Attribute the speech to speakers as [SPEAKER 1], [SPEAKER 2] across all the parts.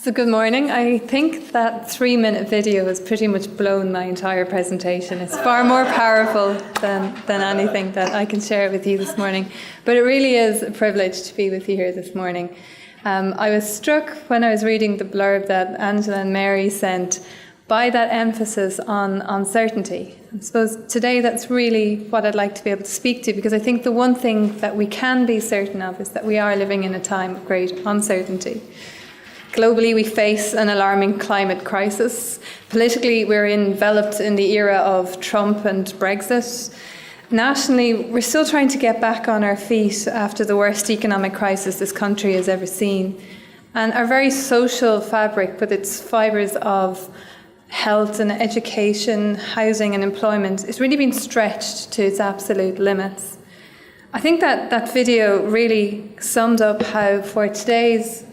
[SPEAKER 1] So good morning. I think that 3-minute video has pretty much blown my entire presentation. It's far more powerful than anything that I can share with you this morning. But it really is a privilege to be with you here this morning. I was struck when I was reading the blurb that Angela and Mary sent by that emphasis on uncertainty. I suppose today that's really what I'd like to be able to speak to, because I think the one thing that we can be certain of is that we are living in a time of great uncertainty. Globally, we face an alarming climate crisis. Politically, we're enveloped in the era of Trump and Brexit. Nationally, we're still trying to get back on our feet after the worst economic crisis this country has ever seen. And our very social fabric, with its fibres of health and education, housing and employment, is really being stretched to its absolute limits. I think that video really summed up how for today's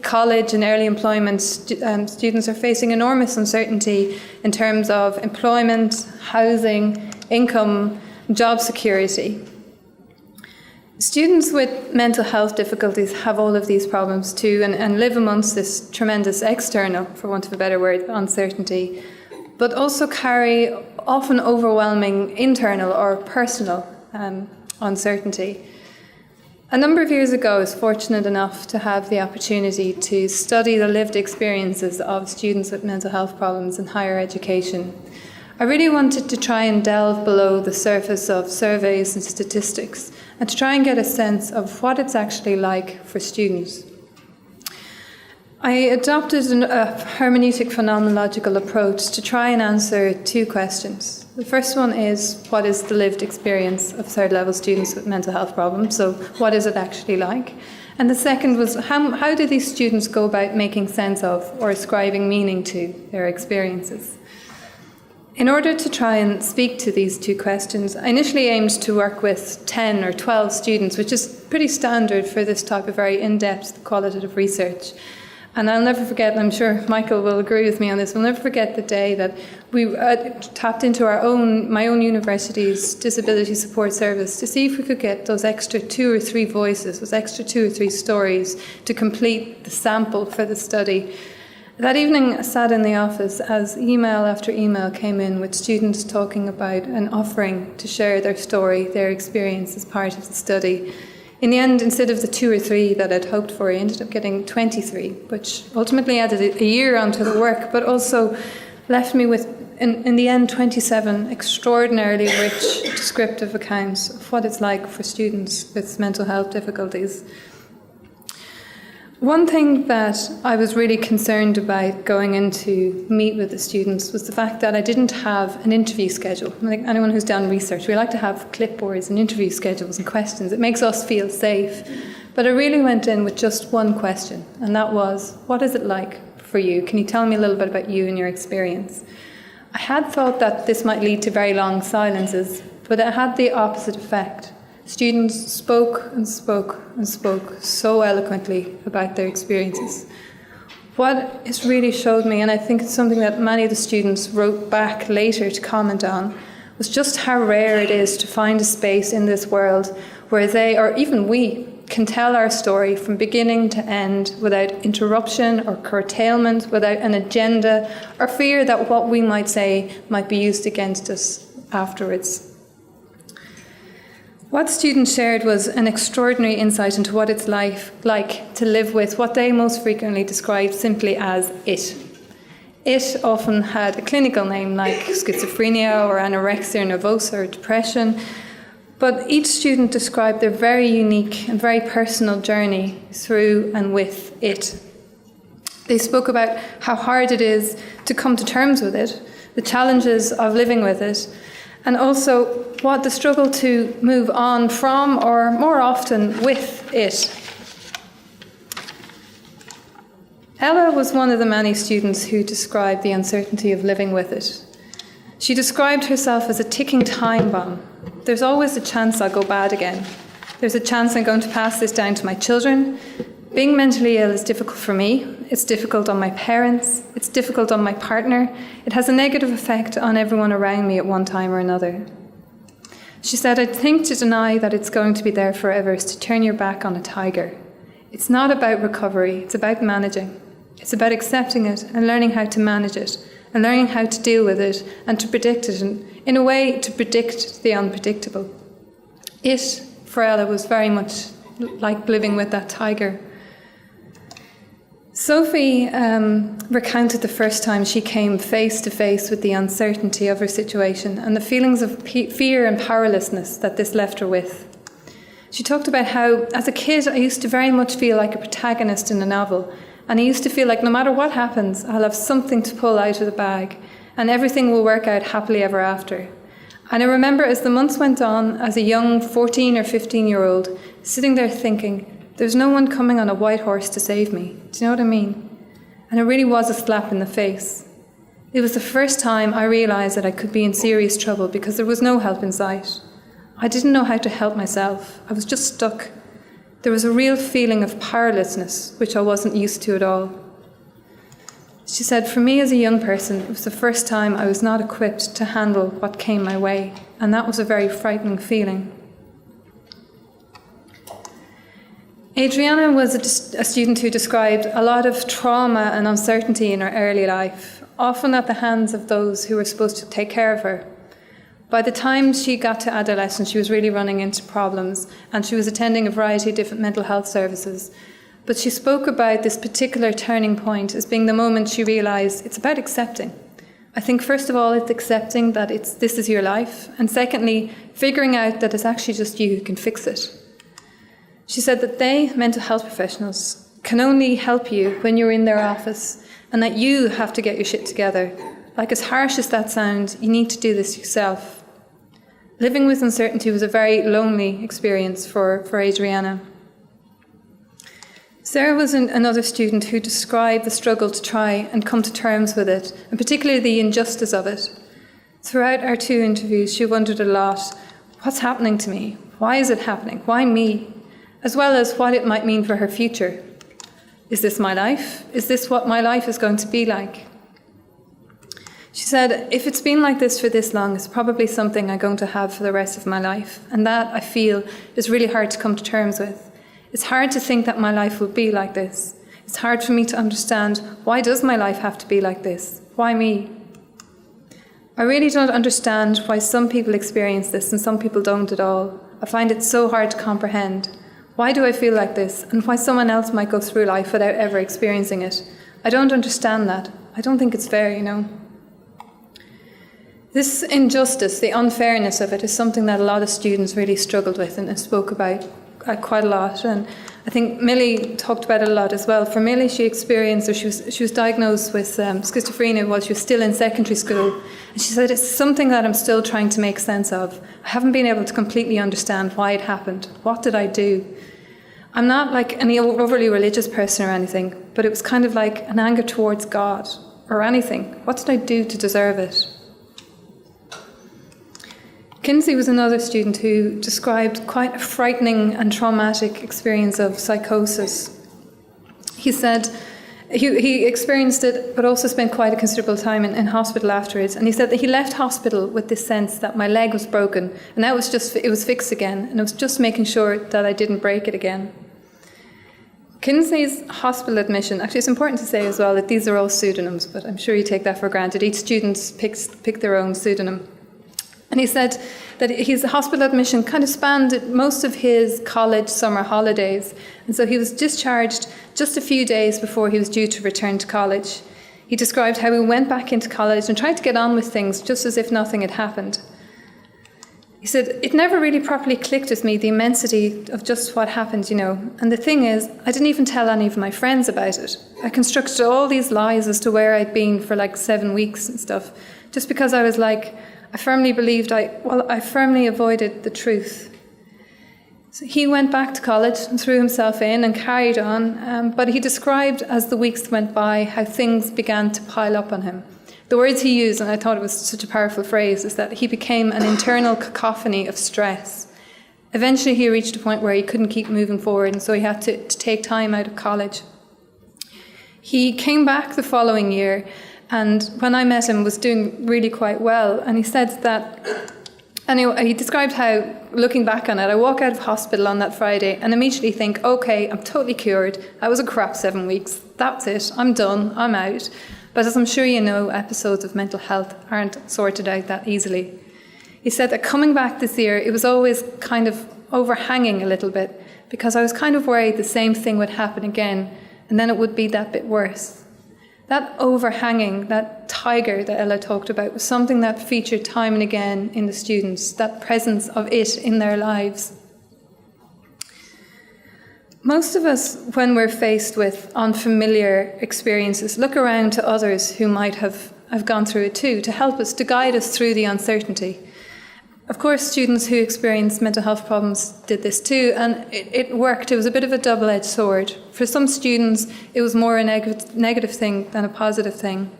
[SPEAKER 1] college and early employment students are facing enormous uncertainty in terms of employment, housing, income, job security. Students with mental health difficulties have all of these problems too, and live amongst this tremendous external, for want of a better word, uncertainty, but also carry often overwhelming internal or personal uncertainty. A number of years ago, I was fortunate enough to have the opportunity to study the lived experiences of students with mental health problems in higher education. I really wanted to try and delve below the surface of surveys and statistics and to try and get a sense of what it's actually like for students. I adopted a hermeneutic phenomenological approach to try and answer two questions. The first one is, what is the lived experience of third-level students with mental health problems? So what is it actually like? And the second was, how do these students go about making sense of or ascribing meaning to their experiences? In order to try and speak to these two questions, I initially aimed to work with 10 or 12 students, which is pretty standard for this type of very in-depth qualitative research. And I'll never forget, and I'm sure Michael will agree with me on this, we'll never forget the day that we tapped into my own university's disability support service to see if we could get those extra 2 or 3 voices, those extra 2 or 3 stories to complete the sample for the study. That evening I sat in the office as email after email came in with students talking about and offering to share their story, their experience as part of the study. In the end, instead of the 2 or 3 that I'd hoped for, I ended up getting 23, which ultimately added a year onto the work, but also left me with, in the end, 27 extraordinarily rich descriptive accounts of what it's like for students with mental health difficulties. One thing that I was really concerned about going in to meet with the students was the fact that I didn't have an interview schedule. Like anyone who's done research, we like to have clipboards and interview schedules and questions. It makes us feel safe. But I really went in with just one question, and that was, what is it like for you? Can you tell me a little bit about you and your experience? I had thought that this might lead to very long silences, but it had the opposite effect. Students spoke and spoke and spoke so eloquently about their experiences. What it really showed me, and I think it's something that many of the students wrote back later to comment on, was just how rare it is to find a space in this world where they, or even we, can tell our story from beginning to end without interruption or curtailment, without an agenda, or fear that what we might say might be used against us afterwards. What students shared was an extraordinary insight into what it's like to live with what they most frequently described simply as it. It often had a clinical name like schizophrenia or anorexia nervosa or depression, but each student described their very unique and very personal journey through and with it. They spoke about how hard it is to come to terms with it, the challenges of living with it, and also what the struggle to move on from, or more often with it. Ella was one of the many students who described the uncertainty of living with it. She described herself as a ticking time bomb. There's always a chance I'll go bad again. There's a chance I'm going to pass this down to my children. Being mentally ill is difficult for me. It's difficult on my parents. It's difficult on my partner. It has a negative effect on everyone around me at one time or another. She said, I think to deny that it's going to be there forever is to turn your back on a tiger. It's not about recovery, it's about managing. It's about accepting it and learning how to manage it and learning how to deal with it and to predict it, and in a way to predict the unpredictable. Farrell, was very much like living with that tiger. Sophie recounted the first time she came face to face with the uncertainty of her situation and the feelings of fear and powerlessness that this left her with. She talked about how, as a kid, I used to very much feel like a protagonist in a novel, and I used to feel like no matter what happens, I'll have something to pull out of the bag, and everything will work out happily ever after. And I remember as the months went on, as a young 14 or 15-year-old, sitting there thinking, there's no one coming on a white horse to save me. Do you know what I mean? And it really was a slap in the face. It was the first time I realised that I could be in serious trouble because there was no help in sight. I didn't know how to help myself. I was just stuck. There was a real feeling of powerlessness, which I wasn't used to at all. She said, for me as a young person, it was the first time I was not equipped to handle what came my way, and that was a very frightening feeling. Adriana was a student who described a lot of trauma and uncertainty in her early life, often at the hands of those who were supposed to take care of her. By the time she got to adolescence, she was really running into problems, and she was attending a variety of different mental health services. But she spoke about this particular turning point as being the moment she realised it's about accepting. I think first of all, it's accepting that this is your life, and secondly, figuring out that it's actually just you who can fix it. She said that they, mental health professionals, can only help you when you're in their office, and that you have to get your shit together. Like, as harsh as that sounds, you need to do this yourself. Living with uncertainty was a very lonely experience for Adriana. Sarah was another student who described the struggle to try and come to terms with it, and particularly the injustice of it. Throughout our 2 interviews, she wondered a lot, what's happening to me? Why is it happening? Why me? As well as what it might mean for her future. Is this my life? Is this what my life is going to be like? She said, if it's been like this for this long, it's probably something I'm going to have for the rest of my life. And that, I feel, is really hard to come to terms with. It's hard to think that my life will be like this. It's hard for me to understand, why does my life have to be like this? Why me? I really don't understand why some people experience this and some people don't at all. I find it so hard to comprehend. Why do I feel like this, and why someone else might go through life without ever experiencing it? I don't understand that. I don't think it's fair, you know. This injustice, the unfairness of it, is something that a lot of students really struggled with and spoke about quite a lot. And I think Millie talked about it a lot as well. For Millie, she was diagnosed with schizophrenia while she was still in secondary school. And she said, it's something that I'm still trying to make sense of. I haven't been able to completely understand why it happened. What did I do? I'm not like any overly religious person or anything, but it was kind of like an anger towards God or anything. What did I do to deserve it? Kinsey was another student who described quite a frightening and traumatic experience of psychosis. He said he experienced it, but also spent quite a considerable time in hospital afterwards. And he said that he left hospital with this sense that my leg was broken, and that it was fixed again, and it was just making sure that I didn't break it again. Kinsey's hospital admission, actually it's important to say as well that these are all pseudonyms, but I'm sure you take that for granted. Each student pick their own pseudonym. And he said that his hospital admission kind of spanned most of his college summer holidays. And so he was discharged just a few days before he was due to return to college. He described how he went back into college and tried to get on with things just as if nothing had happened. He said, it never really properly clicked with me, the immensity of just what happened, you know. And the thing is, I didn't even tell any of my friends about it. I constructed all these lies as to where I'd been for like 7 weeks and stuff, just because I was like, I firmly avoided the truth. So he went back to college and threw himself in and carried on, but he described as the weeks went by how things began to pile up on him. The words he used, and I thought it was such a powerful phrase, is that he became an internal cacophony of stress. Eventually he reached a point where he couldn't keep moving forward, and so he had to take time out of college. He came back the following year, and when I met him, was doing really quite well. And he said that Anyway, he described how, looking back on it, I walk out of hospital on that Friday and immediately think, okay, I'm totally cured. That was a crap 7 weeks. That's it. I'm done. I'm out. But as I'm sure you know, episodes of mental health aren't sorted out that easily. He said that coming back this year, it was always kind of overhanging a little bit because I was kind of worried the same thing would happen again and then it would be that bit worse. That overhanging, that tiger that Ella talked about, was something that featured time and again in the students, that presence of it in their lives. Most of us, when we're faced with unfamiliar experiences, look around to others who might have gone through it too, to help us, to guide us through the uncertainty. Of course, students who experienced mental health problems did this too, and it worked. It was a bit of a double-edged sword. For some students, it was more a negative thing than a positive thing.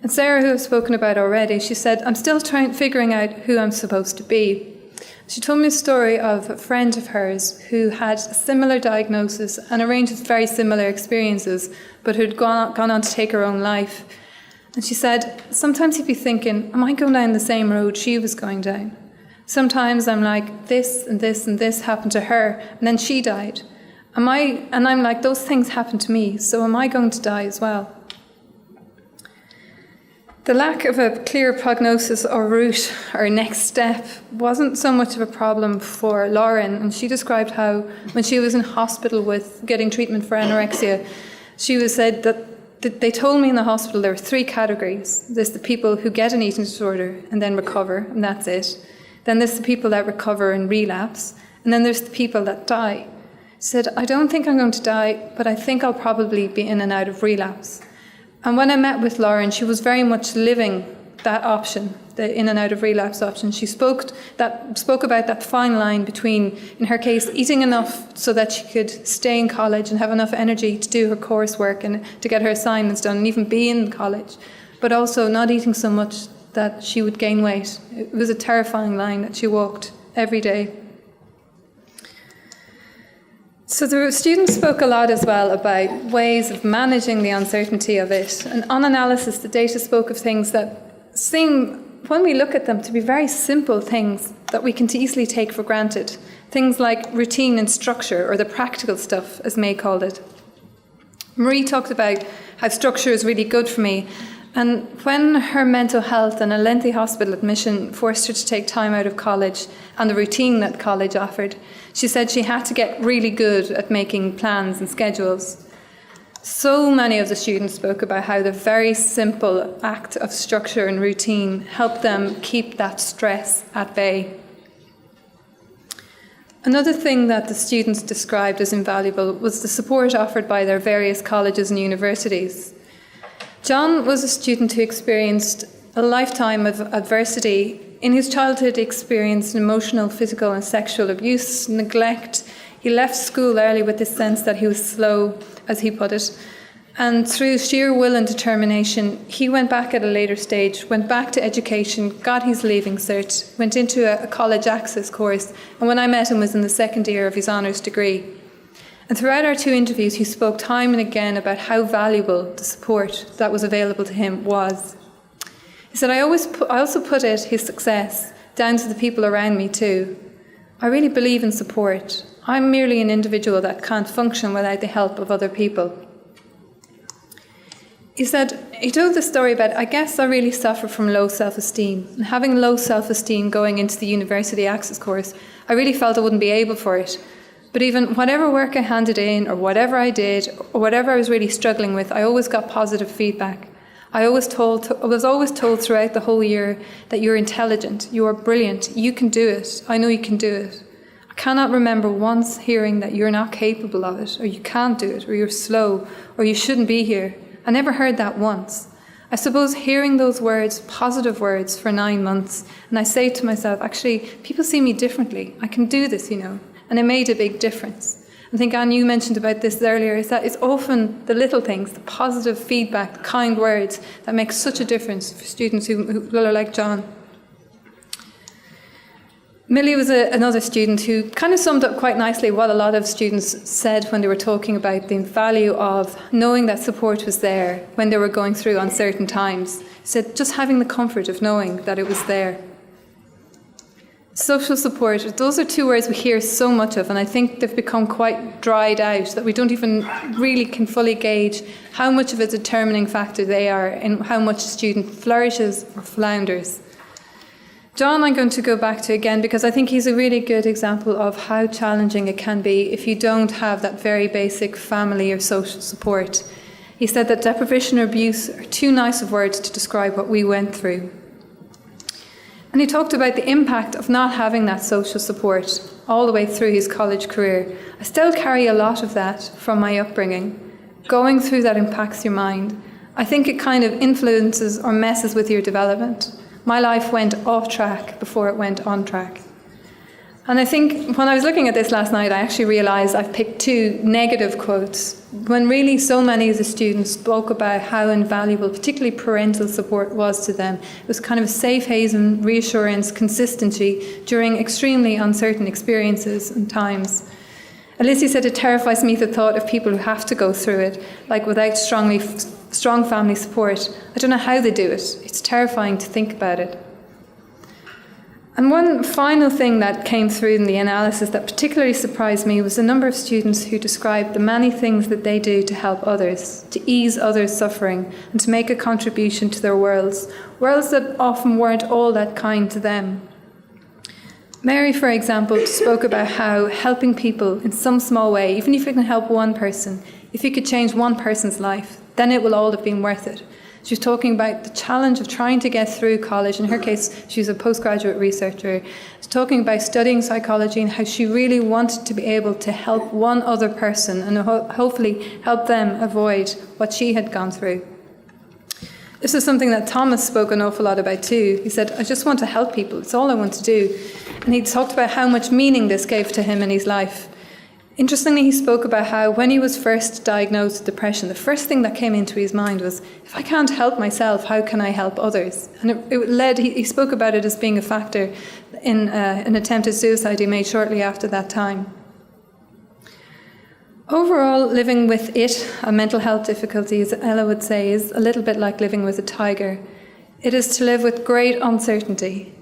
[SPEAKER 1] And Sarah, who I've spoken about already, she said, I'm still figuring out who I'm supposed to be. She told me a story of a friend of hers who had a similar diagnosis and a range of very similar experiences, but who'd gone on to take her own life. And she said, sometimes you'd be thinking, am I going down the same road she was going down? Sometimes I'm like, this and this and this happened to her, and then she died. And I'm like, those things happened to me, so am I going to die as well? The lack of a clear prognosis or route or next step wasn't so much of a problem for Lauren, and she described how when she was in hospital with getting treatment for anorexia, she said that they told me in the hospital there were 3 categories. There's the people who get an eating disorder and then recover, and that's it. Then there's the people that recover and relapse, and then there's the people that die. She said, I don't think I'm going to die, but I think I'll probably be in and out of relapse. And when I met with Lauren, she was very much living that option, the in and out of relapse option. She spoke about that fine line between, in her case, eating enough so that she could stay in college and have enough energy to do her coursework and to get her assignments done and even be in college, but also not eating so much that she would gain weight. It was a terrifying line that she walked every day. So the students spoke a lot as well about ways of managing the uncertainty of it. And on analysis, the data spoke of things that seem, when we look at them, to be very simple things that we can easily take for granted. Things like routine and structure, or the practical stuff, as May called it. Marie talked about how structure is really good for me. And when her mental health and a lengthy hospital admission forced her to take time out of college and the routine that college offered, she said she had to get really good at making plans and schedules. So many of the students spoke about how the very simple act of structure and routine helped them keep that stress at bay. Another thing that the students described as invaluable was the support offered by their various colleges and universities. John was a student who experienced a lifetime of adversity. In his childhood, he experienced emotional, physical and sexual abuse, neglect. He left school early with this sense that he was slow, as he put it. And through sheer will and determination, he went back at a later stage, went back to education, got his leaving cert, went into a college access course, and when I met him was in the second year of his honours degree. And throughout our 2 interviews, he spoke time and again about how valuable the support that was available to him was. He said, I also put his success down to the people around me too. I really believe in support. I'm merely an individual that can't function without the help of other people. He said, he told the story about, I guess I really suffer from low self-esteem. And having low self-esteem going into the university access course, I really felt I wouldn't be able for it. But even whatever work I handed in, or whatever I did, or whatever I was really struggling with, I always got positive feedback. I was always told throughout the whole year that you're intelligent, you are brilliant, you can do it, I know you can do it. I cannot remember once hearing that you're not capable of it, or you can't do it, or you're slow, or you shouldn't be here. I never heard that once. I suppose hearing those words, positive words, for 9 months, and I say to myself, actually, people see me differently. I can do this, And it made a big difference. I think, Anne, you mentioned about this earlier, is that it's often the little things, the positive feedback, the kind words, that make such a difference for students who are like John. Millie was another student who kind of summed up quite nicely what a lot of students said when they were talking about the value of knowing that support was there when they were going through uncertain times. Said just having the comfort of knowing that it was there. Social support, those are two words we hear so much of, and I think they've become quite dried out, that we don't even really can fully gauge how much of a determining factor they are in how much a student flourishes or flounders. John, I'm going to go back to again because I think he's a really good example of how challenging it can be if you don't have that very basic family or social support. He said that deprivation or abuse are too nice of words to describe what we went through. And he talked about the impact of not having that social support all the way through his college career. I still carry a lot of that from my upbringing. Going through that impacts your mind. I think it kind of influences or messes with your development. My life went off track before it went on track. And I think when I was looking at this last night, I actually realised I've picked two negative quotes, when really so many of the students spoke about how invaluable, particularly parental support, was to them. It was kind of a safe haven, reassurance, consistency during extremely uncertain experiences and times. Alicia said, it terrifies me the thought of people who have to go through it, like without strong family support. I don't know how they do it. It's terrifying to think about it. And one final thing that came through in the analysis that particularly surprised me was the number of students who described the many things that they do to help others, to ease others' suffering, and to make a contribution to their worlds that often weren't all that kind to them. Mary, for example, spoke about how helping people in some small way, even if you can help one person, if you could change one person's life, then it will all have been worth it. She was talking about the challenge of trying to get through college. In her case, she was a postgraduate researcher. She was talking about studying psychology and how she really wanted to be able to help one other person and hopefully help them avoid what she had gone through. This is something that Thomas spoke an awful lot about too. He said, I just want to help people. It's all I want to do. And he talked about how much meaning this gave to him in his life. Interestingly, he spoke about how when he was first diagnosed with depression, the first thing that came into his mind was, if I can't help myself, how can I help others? And he spoke about it as being a factor in an attempted suicide he made shortly after that time. Overall, living with a mental health difficulty, as Ella would say, is a little bit like living with a tiger. It is to live with great uncertainty.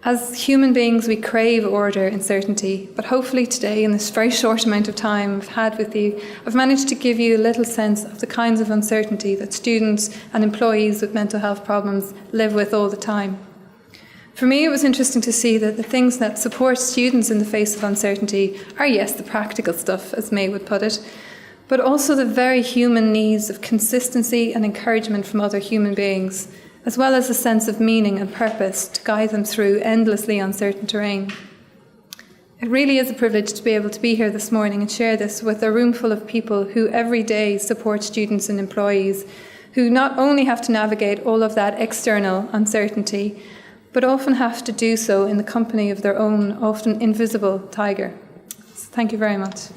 [SPEAKER 1] As human beings, we crave order and certainty, but hopefully today, in this very short amount of time I've had with you, I've managed to give you a little sense of the kinds of uncertainty that students and employees with mental health problems live with all the time. For me, it was interesting to see that the things that support students in the face of uncertainty are, yes, the practical stuff, as May would put it, but also the very human needs of consistency and encouragement from other human beings, as well as a sense of meaning and purpose to guide them through endlessly uncertain terrain. It really is a privilege to be able to be here this morning and share this with a room full of people who every day support students and employees, who not only have to navigate all of that external uncertainty, but often have to do so in the company of their own, often invisible tiger. So thank you very much.